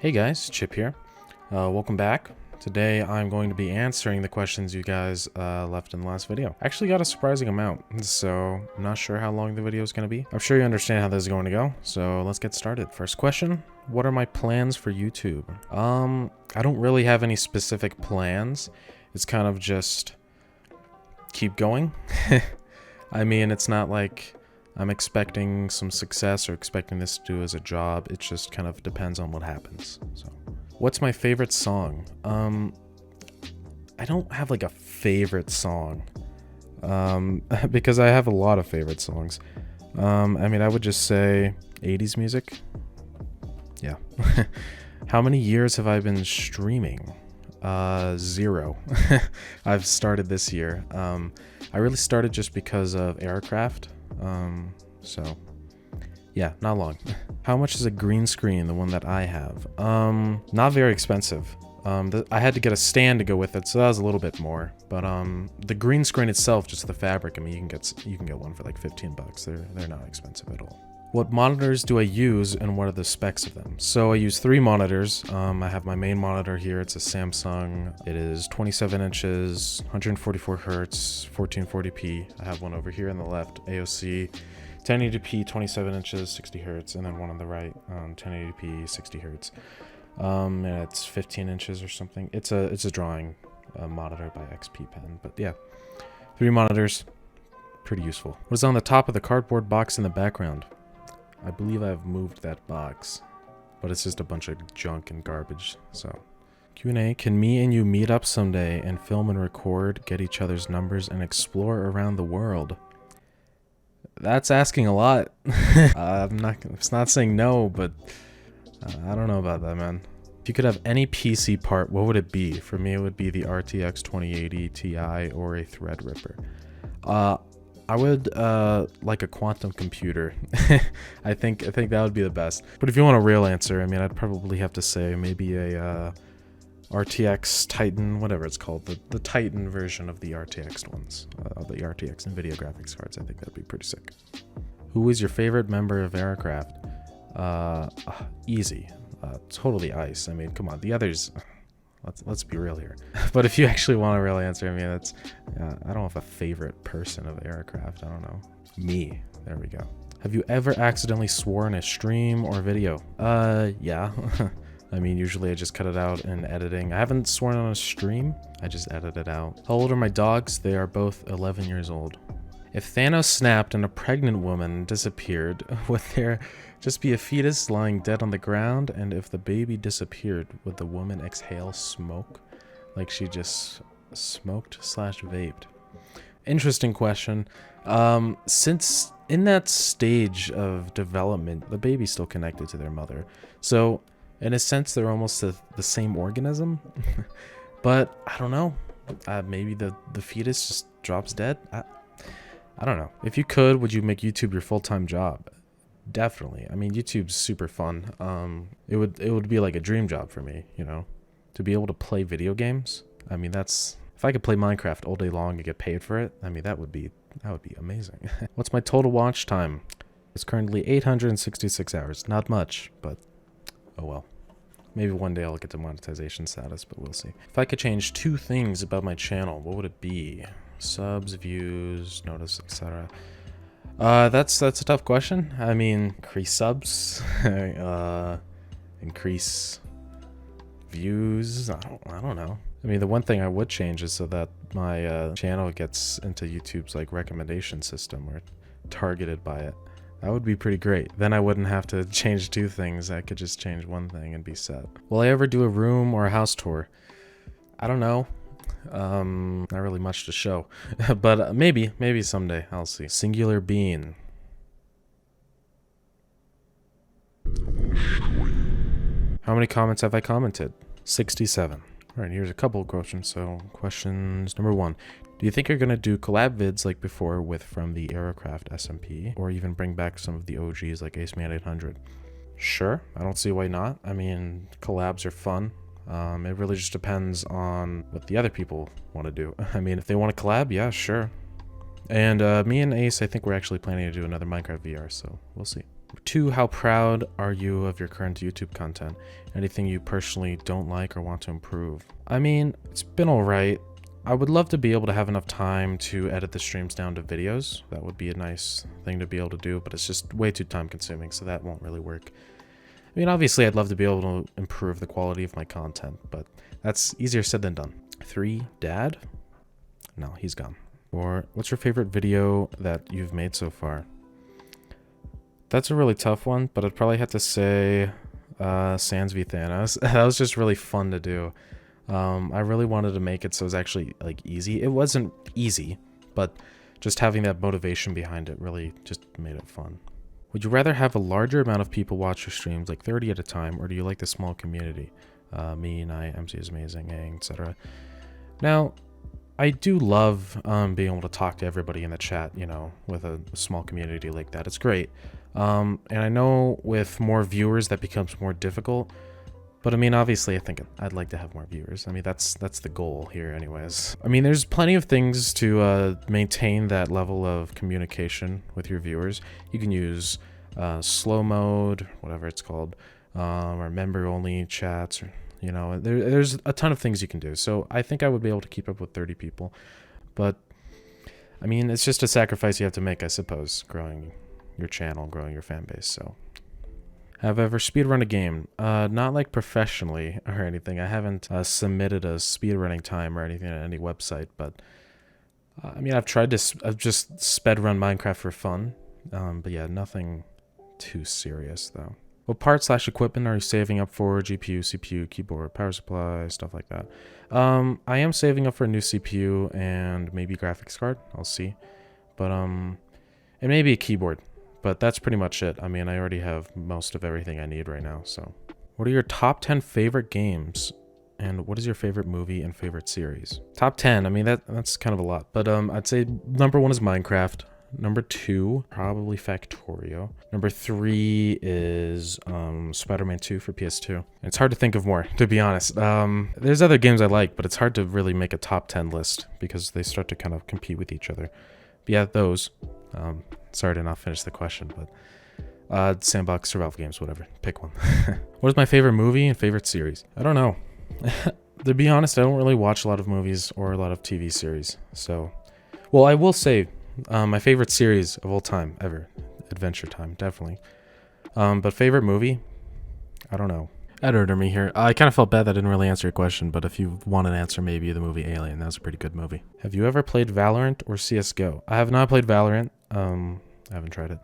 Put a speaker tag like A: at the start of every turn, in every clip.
A: Hey guys, Chip here. Welcome back. Today I'm going to be answering the questions you guys left in the last video. I actually got a surprising amount, so I'm not sure how long the video is going to be. I'm sure you understand how this is going to go, so let's get started. First question, what are my plans for YouTube? I don't really have any specific plans. It's kind of just keep going. I mean, it's not like I'm expecting some success or expecting this to do as a job. It just kind of depends on what happens. So, what's my favorite song? I don't have like a favorite song, because I have a lot of favorite songs. I mean, I would just say 80s music. Yeah. How many years have I been streaming? 0. I've started this year. I really started just because of aircraft. So yeah, not long. How much is a green screen, the one that I have? Not very expensive. I had to get a stand to go with it, so that was a little bit more. But the green screen itself, just the fabric, I mean, you can get one for like 15 bucks. They're not expensive at all. What monitors do I use and what are the specs of them? So I use 3 monitors. I have my main monitor here. It's a Samsung. It is 27 inches, 144 hertz, 1440p. I have one over here on the left, AOC, 1080p, 27 inches, 60 hertz, and then one on the right, 1080p, 60 hertz. And it's 15 inches or something. It's a drawing monitor by XP Pen, but yeah, 3 monitors, pretty useful. What is on the top of the cardboard box in the background? I believe I've moved that box, but it's just a bunch of junk and garbage, so. Q&A, can me and you meet up someday and film and record, get each other's numbers, and explore around the world? That's asking a lot. It's not saying no, but I don't know about that, man. If you could have any PC part, what would it be? For me, it would be the RTX 2080 Ti or a Threadripper. I would like a quantum computer. I think that would be the best. But if you want a real answer, I mean, I'd probably have to say maybe a RTX Titan, whatever it's called, the Titan version of the RTX ones, the RTX NVIDIA graphics cards. I think that'd be pretty sick. Who is your favorite member of Aircraft? Easy, totally Ice. I mean, come on, the others. Let's be real here. But if you actually want a real answer, I mean, that's, I don't have a favorite person of Aircraft. I don't know. Me. There we go. Have you ever accidentally sworn a stream or video? Yeah. I mean, usually I just cut it out in editing. I haven't sworn on a stream. I just edit it out. How old are my dogs? They are both 11 years old. If Thanos snapped and a pregnant woman disappeared, would there just be a fetus lying dead on the ground? And if the baby disappeared, would the woman exhale smoke? Like she just smoked / vaped? Interesting question. Since in that stage of development, the baby's still connected to their mother. So in a sense, they're almost the same organism. But I don't know. Maybe the fetus just drops dead? I don't know. If you could, would you make YouTube your full-time job? Definitely. I mean, YouTube's super fun. It would be like a dream job for me, you know, to be able to play video games. I mean, if I could play Minecraft all day long and get paid for it, I mean, that would be amazing. What's my total watch time? It's currently 866 hours. Not much, but oh well. Maybe one day I'll get to monetization status, but we'll see. If I could change 2 things about my channel, what would it be? Subs, views, notice, etc. That's a tough question. I mean, increase subs, increase views. I don't know. I mean, the one thing I would change is so that my channel gets into YouTube's like recommendation system or targeted by it. That would be pretty great. Then I wouldn't have to change 2 things. I could just change 1 thing and be set. Will I ever do a room or a house tour? I don't know. Not really much to show, but maybe someday. I'll see. Singular bean. How many comments have I commented? 67. All right, here's a couple of questions. So questions number 1. Do you think you're gonna do collab vids like before with from the Aircraft SMP, or even bring back some of the OGs like Aceman 800? Sure, I don't see why not. I mean, collabs are fun. It really just depends on what the other people want to do. I mean, if they want to collab, yeah, sure. And me and Ace, I think we're actually planning to do another Minecraft VR, so we'll see. 2, how proud are you of your current YouTube content? Anything you personally don't like or want to improve? I mean, it's been alright. I would love to be able to have enough time to edit the streams down to videos. That would be a nice thing to be able to do, but it's just way too time consuming, so that won't really work. I mean, obviously I'd love to be able to improve the quality of my content, but that's easier said than done. 3, dad? No, he's gone. Or, what's your favorite video that you've made so far? That's a really tough one, but I'd probably have to say Sans v Thanos. That was just really fun to do. I really wanted to make it so it was actually like easy. It wasn't easy, but just having that motivation behind it really just made it fun. Would you rather have a larger amount of people watch your streams, like 30 at a time, or do you like the small community? Me and MC is amazing, etc. Now, I do love being able to talk to everybody in the chat, you know, with a small community like that. It's great. And I know with more viewers that becomes more difficult. But I mean, obviously, I think I'd like to have more viewers. I mean, that's the goal here anyways. I mean, there's plenty of things to maintain that level of communication with your viewers. You can use slow mode, whatever it's called, or member-only chats, or, you know, there's a ton of things you can do. So I think I would be able to keep up with 30 people. But, I mean, it's just a sacrifice you have to make, I suppose, growing your channel, growing your fan base, so... Have I ever speedrun a game? Not like professionally or anything. I haven't submitted a speedrunning time or anything on any website, but I mean, I've just sped run Minecraft for fun. But yeah, nothing too serious though. What parts/equipment are you saving up for? GPU, CPU, keyboard, power supply, stuff like that. I am saving up for a new CPU and maybe graphics card. I'll see. But and maybe a keyboard. But that's pretty much it. I mean, I already have most of everything I need right now, so. What are your top 10 favorite games? And what is your favorite movie and favorite series? Top 10, I mean, that's kind of a lot. But I'd say number 1 is Minecraft. Number 2, probably Factorio. Number 3 is Spider-Man 2 for PS2. It's hard to think of more, to be honest. There's other games I like, but it's hard to really make a top 10 list because they start to kind of compete with each other. But yeah, those. Sorry to not finish the question, but sandbox survival games, whatever. Pick one. What is my favorite movie and favorite series? I don't know. To be honest, I don't really watch a lot of movies or a lot of TV series. So, well, I will say my favorite series of all time ever, Adventure Time, definitely. But favorite movie? I don't know. Editor me here. I kind of felt bad that I didn't really answer your question, but if you want an answer, maybe the movie Alien. That was a pretty good movie. Have you ever played Valorant or CSGO? I have not played Valorant. I haven't tried it.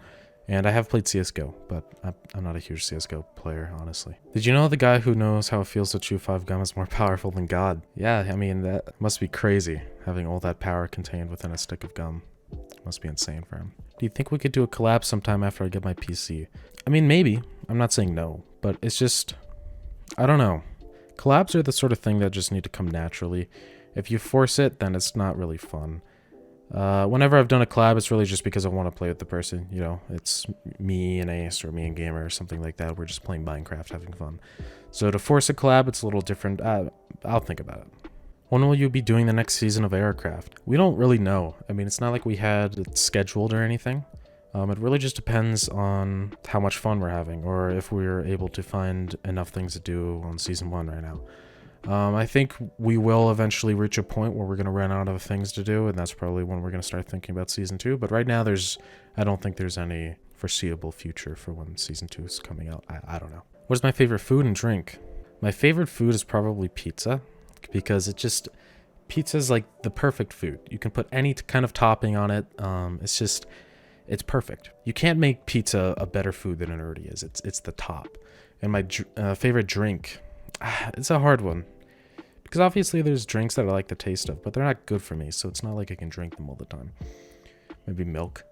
A: And I have played CSGO, but I'm not a huge CSGO player, honestly. Did you know the guy who knows how it feels to chew 5 gum is more powerful than God? Yeah, I mean, that must be crazy, having all that power contained within a stick of gum. Must be insane for him. Do you think we could do a collab sometime after I get my PC? I mean, maybe. I'm not saying no, but it's just... I don't know. Collabs are the sort of thing that just need to come naturally. If you force it, then it's not really fun. Whenever I've done a collab, it's really just because I want to play with the person, you know, it's me and Ace or me and Gamer or something like that. We're just playing Minecraft, having fun. So to force a collab, it's a little different. I'll think about it. When will you be doing the next season of Aircraft? We don't really know. I mean, it's not like we had it scheduled or anything. It really just depends on how much fun we're having or if we're able to find enough things to do on season 1 right now. I think we will eventually reach a point where we're going to run out of things to do, and that's probably when we're going to start thinking about season 2. But right now, I don't think there's any foreseeable future for when season 2 is coming out. I don't know. What is my favorite food and drink? My favorite food is probably pizza, because pizza is like the perfect food. You can put any kind of topping on it. It's perfect. You can't make pizza a better food than it already is. It's the top. And my favorite drink, it's a hard one. Because obviously there's drinks that I like the taste of, but they're not good for me, so it's not like I can drink them all the time. Maybe milk.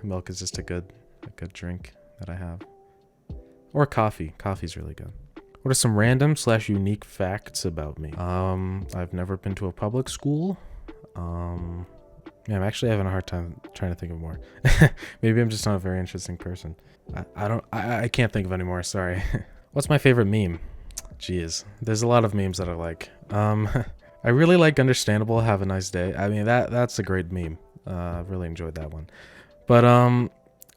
A: Milk is just a good drink that I have. Or coffee. Coffee's really good. What are some random/unique facts about me? I've never been to a public school. Yeah, I'm actually having a hard time trying to think of more. Maybe I'm just not a very interesting person. I can't think of any more, sorry. What's my favorite meme? Jeez, there's a lot of memes that I like. I really like Understandable, Have a Nice Day. I mean, that's a great meme. I really enjoyed that one. But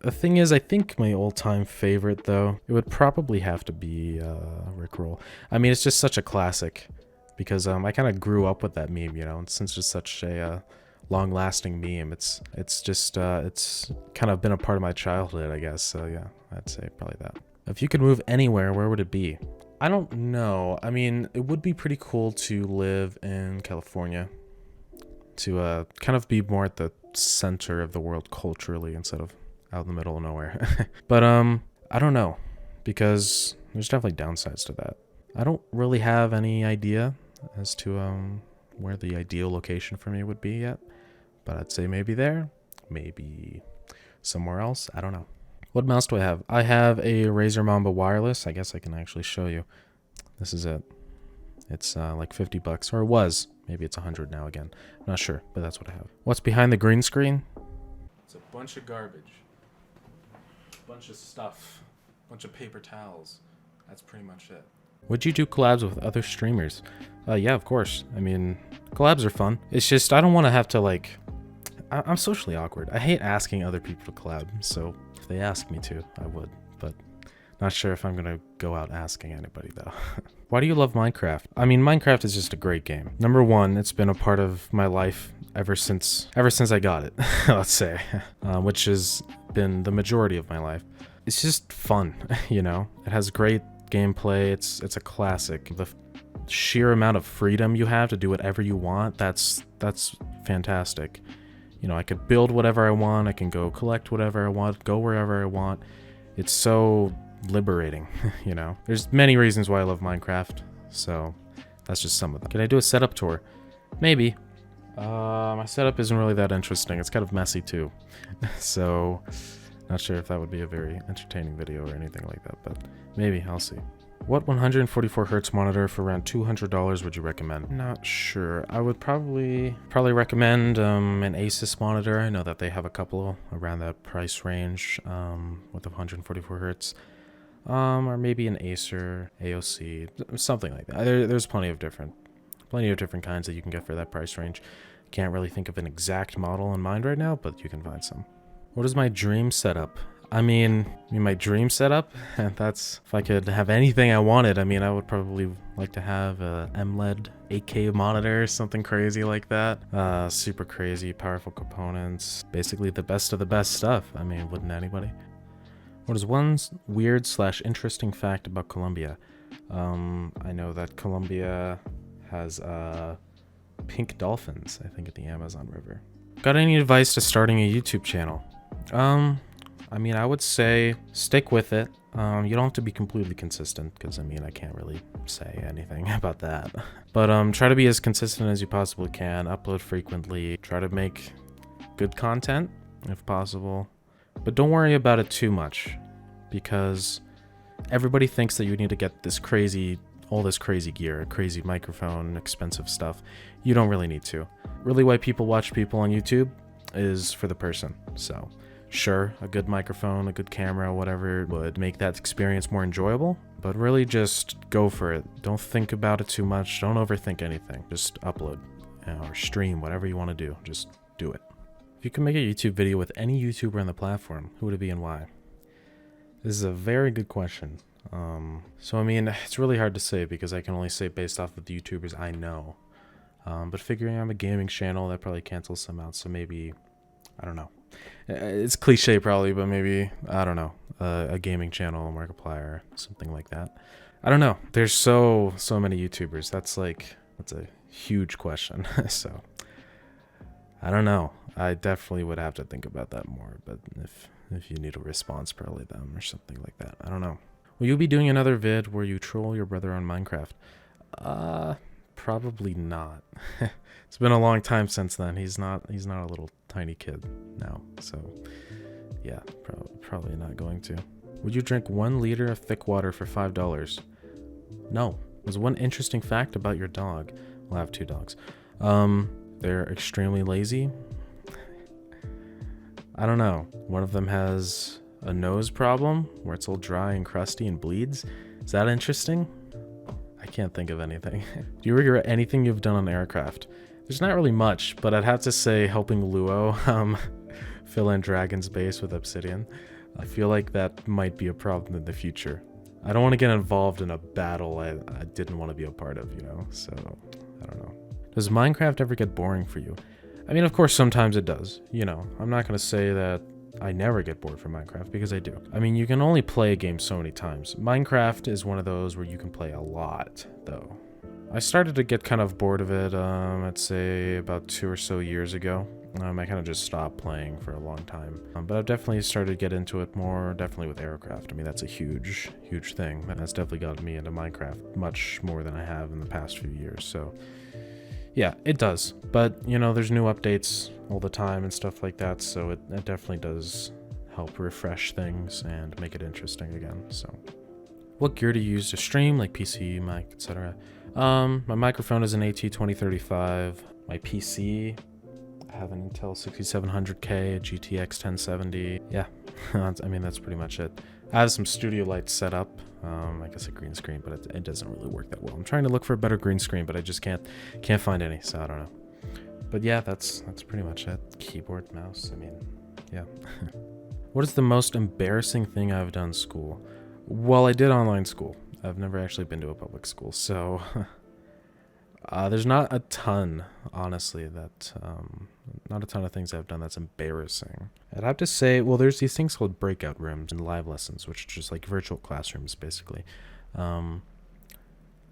A: The thing is, I think my all-time favorite, though, it would probably have to be Rickroll. I mean, it's just such a classic because I kind of grew up with that meme, you know, and since it's such a long-lasting meme, it's kind of been a part of my childhood, I guess. So yeah, I'd say probably that. If you could move anywhere, where would it be? I don't know. I mean, it would be pretty cool to live in California, to kind of be more at the center of the world culturally instead of out in the middle of nowhere. But I don't know, because there's definitely downsides to that. I don't really have any idea as to where the ideal location for me would be yet, but I'd say maybe there, maybe somewhere else. I don't know. What mouse do I have? I have a Razer Mamba wireless. I guess I can actually show you. This is it. It's like 50 bucks, or it was. Maybe it's 100 now again. I'm not sure, but that's what I have. What's behind the green screen? It's a bunch of garbage. A bunch of stuff. A bunch of paper towels. That's pretty much it. Would you do collabs with other streamers? Yeah, of course. I mean, collabs are fun. It's just, I don't want to have to, like... I'm socially awkward. I hate asking other people to collab, so if they ask me to, I would. But not sure if I'm gonna go out asking anybody, though. Why do you love Minecraft? I mean, Minecraft is just a great game. Number one, it's been a part of my life ever since I got it, let's say, which has been the majority of my life. It's just fun, you know? It has great gameplay. It's a classic. The sheer amount of freedom you have to do whatever you want, that's fantastic. You know, I could build whatever I want, I can go collect whatever I want, go wherever I want. It's so liberating, you know? There's many reasons why I love Minecraft, so that's just some of them. Can I do a setup tour? Maybe. My setup isn't really that interesting. It's kind of messy too. So, not sure if that would be a very entertaining video or anything like that, but maybe, I'll see. What 144Hz monitor for around $200 would you recommend? Not sure. I would probably recommend an Asus monitor. I know that they have a couple around that price range with 144Hz. Or maybe an Acer AOC, something like that. There's plenty of different kinds that you can get for that price range. Can't really think of an exact model in mind right now, but you can find some. What is my dream setup? I mean my dream setup, that's if I could have anything I wanted. I mean, I would probably like to have a AMOLED 8K monitor, something crazy like that. Super crazy, powerful components, basically the best of the best stuff. I mean, wouldn't anybody? What is one weird / interesting fact about Colombia? I know that Colombia has pink dolphins, I think, at the Amazon River. Got any advice to starting a YouTube channel? I mean, I would say stick with it. You don't have to be completely consistent, because I mean, I can't really say anything about that. But try to be as consistent as you possibly can. Upload frequently. Try to make good content if possible. But don't worry about it too much, because everybody thinks that you need to get all this crazy gear, a crazy microphone, expensive stuff. You don't really need to. Really, why people watch people on YouTube is for the person. So sure, a good microphone, a good camera, whatever would make that experience more enjoyable, but really just go for it. Don't think about it too much. Don't overthink anything. Just upload or stream, whatever you want to do. Just do it. If you could make a YouTube video with any YouTuber on the platform, who would it be and why? This is a very good question. So I mean, it's really hard to say because I can only say based off of the YouTubers I know. But figuring I'm a gaming channel, that probably cancels some out. So maybe, I don't know. It's cliche probably, but maybe, I don't know, a gaming channel, Markiplier, something like that. I don't know. There's so many YouTubers. That's a huge question. So I don't know. I definitely would have to think about that more. But if you need a response, probably them or something like that. I don't know. Will you be doing another vid where you troll your brother on Minecraft? Probably not. It's been a long time since then. He's not a little tiny kid now. So yeah, probably not going to. Would you drink 1 liter of thick water for $5? No. There's one interesting fact about your dog. Well, I have 2 dogs. They're extremely lazy. I don't know. One of them has a nose problem where it's all dry and crusty and bleeds. Is that interesting? I can't think of anything. Do you regret anything you've done on aircraft? There's not really much, but I'd have to say helping Luo fill in Dragon's Base with obsidian. I feel like that might be a problem in the future. I don't want to get involved in a battle I didn't want to be a part of, you know? So, I don't know. Does Minecraft ever get boring for you? I mean, of course, sometimes it does. You know, I'm not going to say that I never get bored from Minecraft, because I do. I mean, you can only play a game so many times. Minecraft is one of those where you can play a lot, though. I started to get kind of bored of it, I'd say about 2 or so years ago. I kind of just stopped playing for a long time. But I've definitely started to get into it more, definitely with aircraft. I mean, that's a huge, huge thing. That's definitely gotten me into Minecraft much more than I have in the past few years, so... yeah, it does. But, you know, there's new updates all the time and stuff like that, so it definitely does help refresh things and make it interesting again, so... What gear do you use to stream, like PC, mic, etc.? My microphone is an AT2035. My PC, I have an Intel 6700K, a GTX 1070. Yeah, I mean, that's pretty much it. I have some studio lights set up. I guess a green screen, but it doesn't really work that well. I'm trying to look for a better green screen, but I just can't find any, so I don't know. But yeah, that's pretty much it. Keyboard, mouse, I mean, yeah. What is the most embarrassing thing I've done in school? Well, I did online school. I've never actually been to a public school, so there's not a ton, honestly, that not a ton of things I've done that's embarrassing. I'd have to say, well, there's these things called breakout rooms and live lessons, which are just like virtual classrooms, basically. I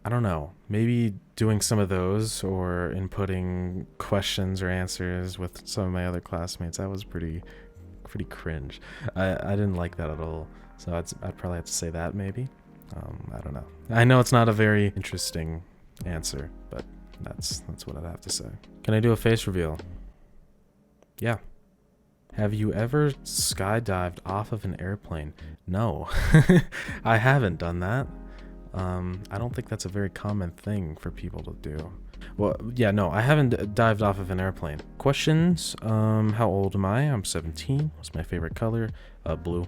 A: don't know, maybe doing some of those or inputting questions or answers with some of my other classmates, that was pretty cringe. I didn't like that at all. So I'd probably have to say that, maybe. I don't know. I know it's not a very interesting answer, but that's what I'd have to say. Can I do a face reveal? Yeah. Have you ever skydived off of an airplane? No. I haven't done that. I don't think that's a very common thing for people to do. Well, yeah, no, I haven't dived off of an airplane. Questions? How old am I? I'm 17. What's my favorite color? Blue.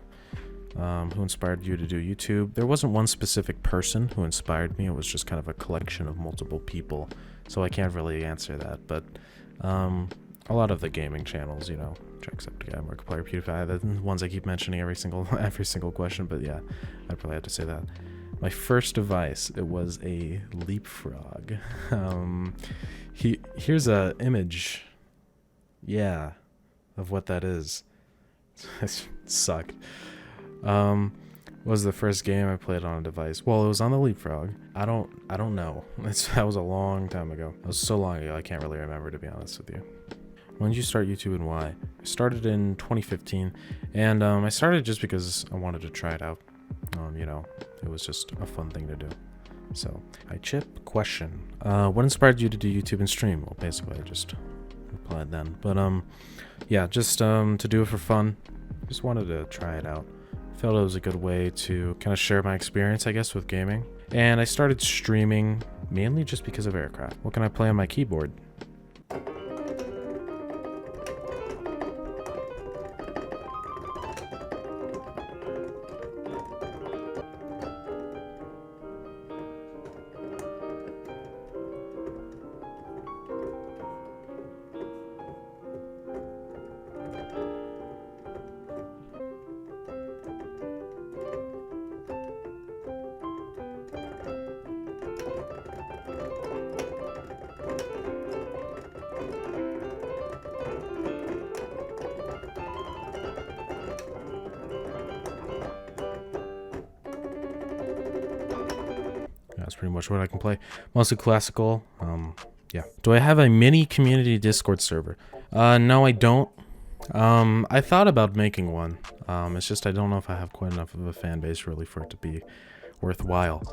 A: Who inspired you to do YouTube? There wasn't one specific person who inspired me. It was just kind of a collection of multiple people. So I can't really answer that. But a lot of the gaming channels, you know, Jacksepticeye, Markiplier, PewDiePie, the ones I keep mentioning every single question. But yeah, I'd probably have to say that. My first device, it was a Leapfrog. Here's a image, yeah, of what that is. It sucked. Was the first game I played on a device. Well, it was on the Leapfrog. I don't know. That was a long time ago. It was so long ago, I can't really remember, to be honest with you. When did you start YouTube and why? I started in 2015, and I started just because I wanted to try it out. You know, it was just a fun thing to do. So, hi Chip, question. What inspired you to do YouTube and stream? Well, basically I just replied then. But yeah, just to do it for fun. Just wanted to try it out. Felt it was a good way to kind of share my experience, I guess, with gaming. And I started streaming mainly just because of aircraft. What can I play on my keyboard? That's pretty much what I can play. Mostly classical. Yeah. Do I have a mini community Discord server? No, I don't. I thought about making one. It's just I don't know if I have quite enough of a fan base really for it to be worthwhile.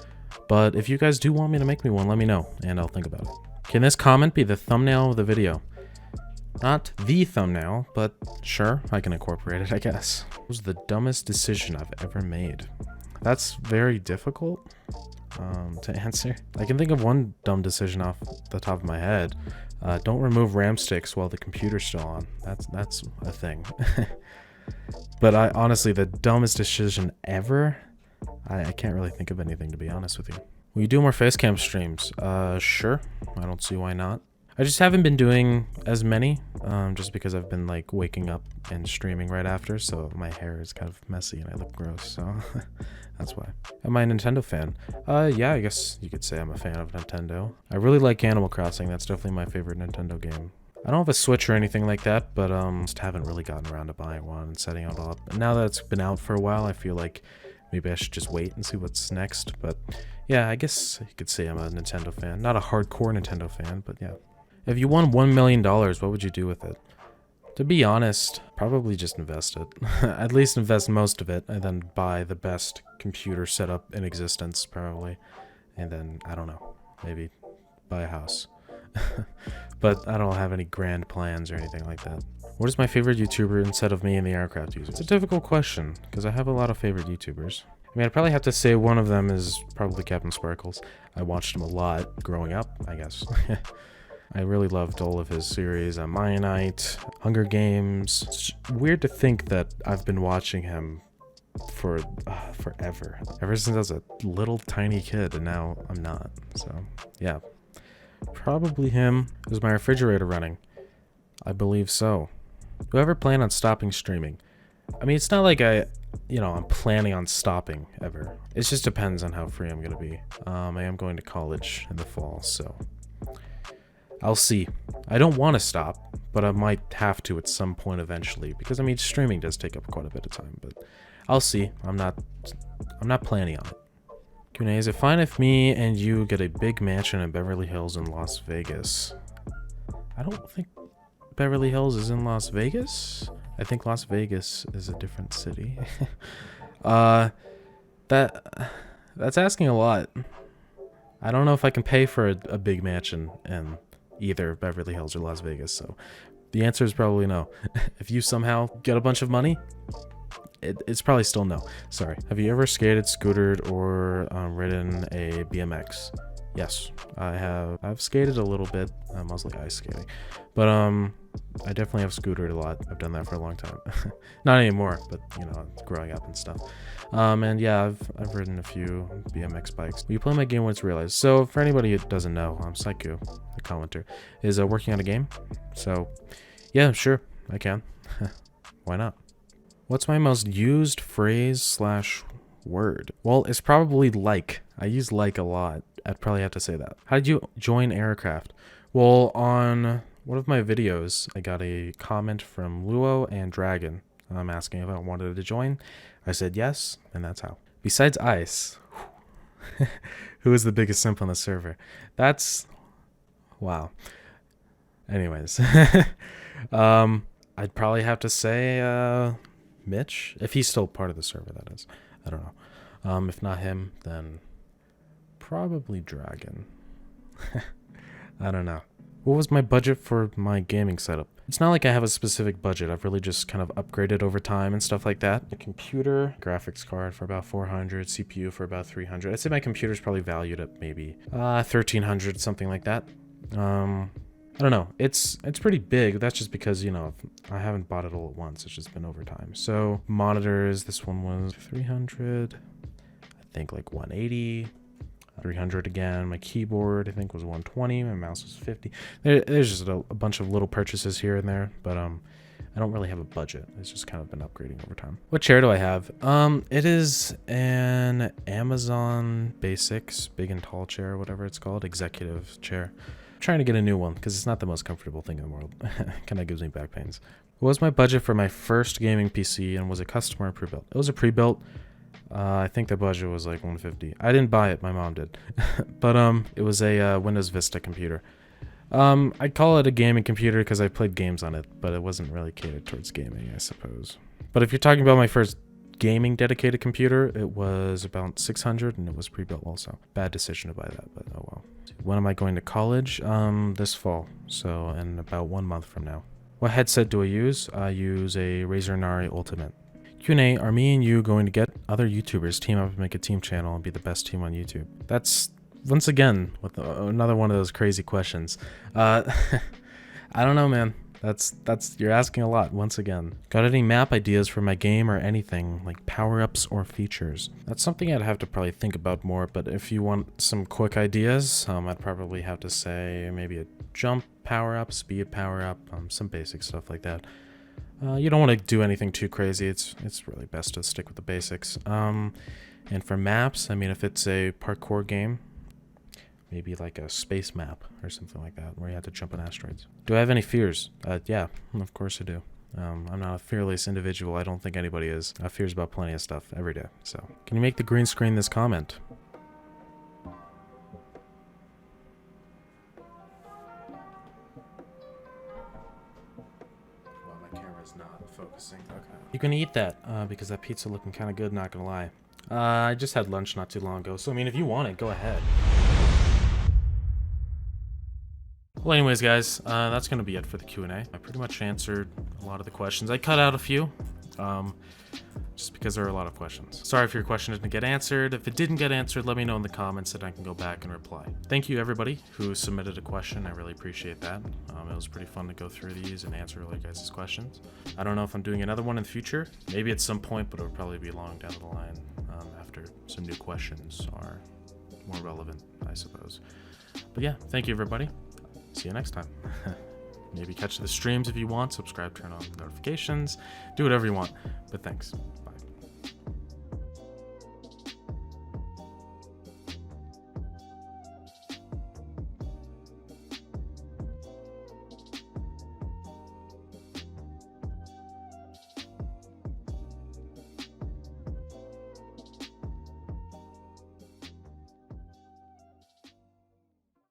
A: But if you guys do want me to make me one, let me know, and I'll think about it. Can this comment be the thumbnail of the video? Not the thumbnail, but sure, I can incorporate it, I guess. What was the dumbest decision I've ever made? That's very difficult to answer. I can think of one dumb decision off the top of my head. Don't remove RAM sticks while the computer's still on. That's a thing. But honestly, the dumbest decision ever, I can't really think of anything, to be honest with you. Will you do more facecam streams? Sure. I don't see why not. I just haven't been doing as many, just because I've been like waking up and streaming right after, so my hair is kind of messy and I look gross, so that's why. Am I a Nintendo fan? Yeah, I guess you could say I'm a fan of Nintendo. I really like Animal Crossing. That's definitely my favorite Nintendo game. I don't have a Switch or anything like that, but just haven't really gotten around to buying one and setting it all up. And now that it's been out for a while, I feel like maybe I should just wait and see what's next. But yeah, I guess you could say I'm a Nintendo fan. Not a hardcore Nintendo fan, but yeah. If you won $1 million, what would you do with it? To be honest, probably just invest it. At least invest most of it, and then buy the best computer setup in existence, probably. And then, I don't know, maybe buy a house. But I don't have any grand plans or anything like that. What is my favorite YouTuber instead of me and the aircraft user? It's a difficult question, because I have a lot of favorite YouTubers. I mean, I'd probably have to say one of them is probably Captain Sparkles. I watched him a lot growing up, I guess. I really loved all of his series, Mionite, Hunger Games. It's weird to think that I've been watching him for forever. Ever since I was a little tiny kid, and now I'm not. So, yeah. Probably him. Is my refrigerator running? I believe so. Do I ever plan on stopping streaming? I mean, it's not like I'm planning on stopping ever. It just depends on how free I'm going to be. I am going to college in the fall, so I'll see. I don't want to stop, but I might have to at some point eventually, because I mean, streaming does take up quite a bit of time, but I'll see. I'm not planning on it. Q&A, is it fine if me and you get a big mansion in Beverly Hills in Las Vegas? I don't think Beverly Hills is in Las Vegas. I think Las Vegas is a different city. That's asking a lot. I don't know if I can pay for a big mansion in either Beverly Hills or Las Vegas, so the answer is probably no. If you somehow get a bunch of money, it's probably still no. Sorry. Have you ever skated, scootered, or ridden a BMX? Yes, I have. I've skated a little bit, mostly ice skating, but I definitely have scootered a lot. I've done that for a long time. Not anymore, but you know, growing up and stuff. And yeah, I've ridden a few BMX bikes. Will you play my game when it's realized? So for anybody who doesn't know, Psycho, the commenter, is working on a game. So yeah, sure, I can. Why not? What's my most used phrase / word? Well, it's probably like. I use like a lot. I'd probably have to say that. How did you join aircraft? Well, on one of my videos, I got a comment from Luo and Dragon asking if I wanted to join. I said yes, and that's how. Besides Ice, who is the biggest simp on the server? That's... wow. Anyways. I'd probably have to say Mitch, if he's still part of the server, that is. I don't know. If not him, then probably Dragon. I don't know. What was my budget for my gaming setup? It's not like I have a specific budget. I've really just kind of upgraded over time and stuff like that. The computer, graphics card for about 400, CPU for about 300. I'd say my computer's probably valued at maybe 1300, something like that. I don't know. It's pretty big. That's just because, you know, I haven't bought it all at once. It's just been over time. So monitors, this one was 300, I think like 180, 300 again. My keyboard, I think, was 120. My mouse was 50. There's just a bunch of little purchases here and there, but I don't really have a budget. It's just kind of been upgrading over time. What chair do I have? It is an Amazon Basics big and tall chair, whatever it's called, executive chair. I'm trying to get a new one because it's not the most comfortable thing in the world. Kind of gives me back pains. What was my budget for my first gaming PC, and was it custom or pre-built? It was a pre-built. I think the budget was like $150. I didn't buy it, my mom did. But it was a Windows Vista computer. I'd call it a gaming computer because I played games on it, but it wasn't really catered towards gaming, I suppose. But if you're talking about my first gaming dedicated computer, it was about 600 and it was pre-built also. Bad decision to buy that, but oh well. When am I going to college? This fall, so in about 1 month from now. What headset do I use? I use a Razer Nari Ultimate. Q&A, are me and you going to get other YouTubers, team up and make a team channel and be the best team on YouTube? That's, once again, with another one of those crazy questions. I don't know, man. You're asking a lot once again. Got any map ideas for my game or anything, like power-ups or features? That's something I'd have to probably think about more, but if you want some quick ideas, I'd probably have to say maybe a jump power-up, speed power-up, some basic stuff like that. You don't want to do anything too crazy. It's really best to stick with the basics. And for maps, I mean, if it's a parkour game, maybe like a space map or something like that, where you have to jump on asteroids. Do I have any fears? Yeah, of course I do. I'm not a fearless individual. I don't think anybody is. I have fears about plenty of stuff every day. So, can you make the green screen this comment? Well, my camera's not focusing. Okay. You can eat that because that pizza looking kind of good, not gonna lie. I just had lunch not too long ago, so I mean, if you want it, go ahead. Well, anyways, guys, that's going to be it for the Q&A. I pretty much answered a lot of the questions. I cut out a few, just because there are a lot of questions. Sorry if your question didn't get answered. If it didn't get answered, let me know in the comments and I can go back and reply. Thank you, everybody who submitted a question. I really appreciate that. It was pretty fun to go through these and answer all you guys' questions. I don't know if I'm doing another one in the future. Maybe at some point, but it'll probably be long down the line after some new questions are more relevant, I suppose. But yeah, thank you, everybody. See you next time. Maybe catch the streams if you want. Subscribe, turn on notifications, do whatever you want. But thanks. Bye.